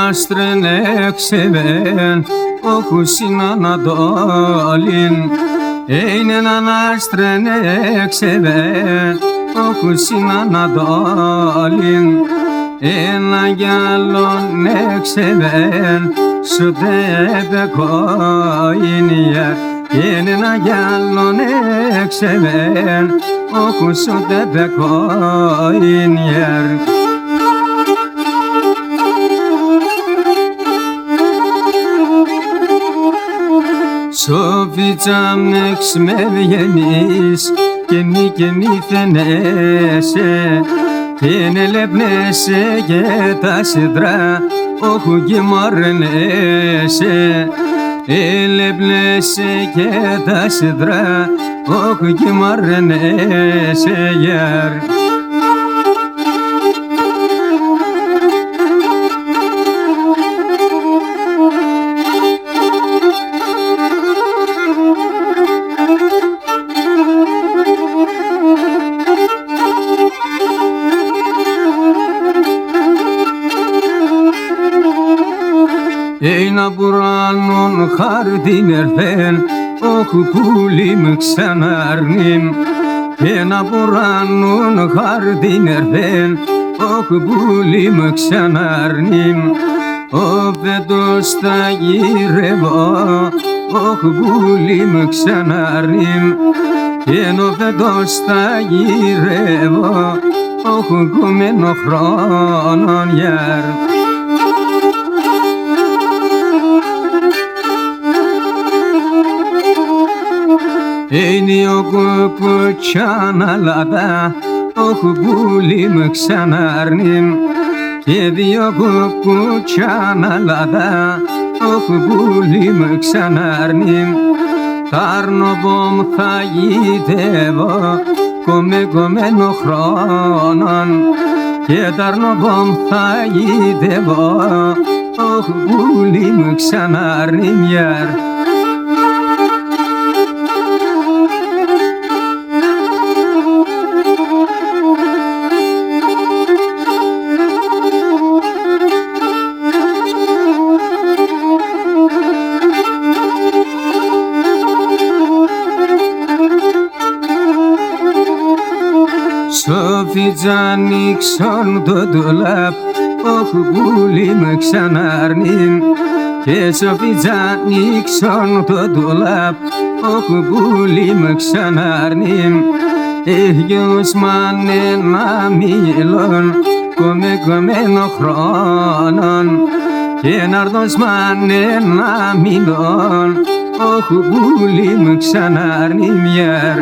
άστρεν έξεβεν όχουσιν Ανατόλην. Έναν άστρεν έξεβεν όχουσιν Ανατόλην. Ένα κι άλλον έξεβεν σωτεπεκόινιερ. Ένα κι άλλον έξεβεν όχους σωτεπεκόινιερ. Σοφίτσα μεξ με βγαίνεις και μη φαινέσαι, και νελεπνέσαι και τα σιδρά όχου κι μαρνέσαι. Ελεπνέσαι και τα σιδρά όχου κι μαρνέσαι γερ. Ένα πουράνον χάρτιν ερθέν, όχου πουλί με ξανάρνην. Ένα πουράνον χάρτιν ερθέν, όχου πουλί με ξανάρνην. Ο φέτος θα γυρεύω, όχου πουλί με ξανάρνην. Ενώ φέτος θα γυρεύω, όχου κομμένο χρόνον γερ. Είναι ο κουκουτσάν αλάτα, όχου πουλί με ξανάρνην. Και δύο κουκουτσάν αλάτα, όχου πουλί με ξανάρνην. Τάρνοπομ θα γητεύω, κομμένο χρόνον. Και τάρνοπομ θα γητεύω, όχου πουλί με ξανάρνην γερ. Σοφίτσα ανοίξον το ντουλάπ, όχου πουλί με ξανάρνην. Και σοφίτσα ανοίξον το ντουλάπ, όχου πουλί με ξανάρνην. Έχιος μάνε να μιλών, κομμένο χρόνον. Και να'ρθος μάνε να μιλών, όχου πουλί με ξανάρνην γερ.